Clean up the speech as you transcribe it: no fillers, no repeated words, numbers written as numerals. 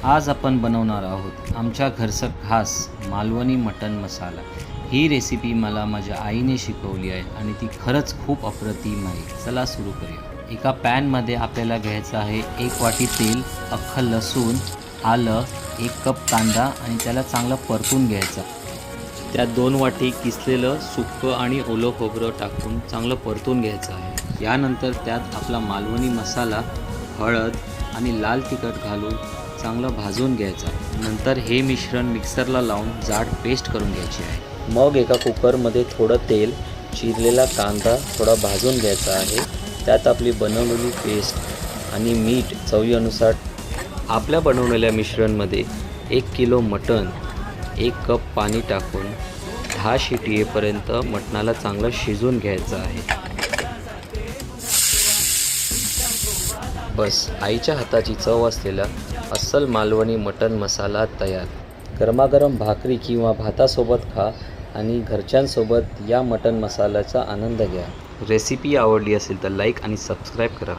आज आपण बनवणार आहोत आमच्या घरचं खास मालवणी मटण मसाला। ही रेसिपी मला माझ्या आईने शिकवली आहे आणि ती खरंच खूप अप्रतिम आहे। चला सुरू करूया। एका पॅनमध्ये आपल्याला घ्यायचं आहे 1 वाटी तेल, अख्खं लसूण, आलं, 1 कप कांदा आणि त्याला चांगलं परतून घ्यायचं। त्यात 2 वाटी किसलेलं सुकं आणि ओलं खोबरं टाकून चांगलं परतून घ्यायचं आहे। यानंतर त्यात आपला मालवणी मसाला, हळद आणि लाल तिखट घालून चांगलं भाजून घ्यायचं। नंतर हे मिश्रण मिक्सरला लावून जाड पेस्ट करून घ्यायची आहे। मग एका कुकरमध्ये थोडं तेल, चिरलेला कांदा थोडा भाजून घ्यायचा आहे। त्यात आपली बनवलेली पेस्ट आणि मीठ चवीनुसार। आपल्या बनवलेल्या मिश्रणमध्ये 1 किलो मटण, 1 कप पाणी टाकून 10 शिटी येईपर्यंत मटणाला चांगलं शिजवून घ्यायचं आहे। बस, आईच्या हाताची चव असलेला अस्सल मालवणी मटण मसाला तयार। गरमागरम भाकरी किंवा भातासोबत खा आणि घरच्यांसोबत या मटण मसाल्याचा आनंद घ्या। रेसिपी आवडली असेल तर लाईक आणि सबस्क्राईब करा।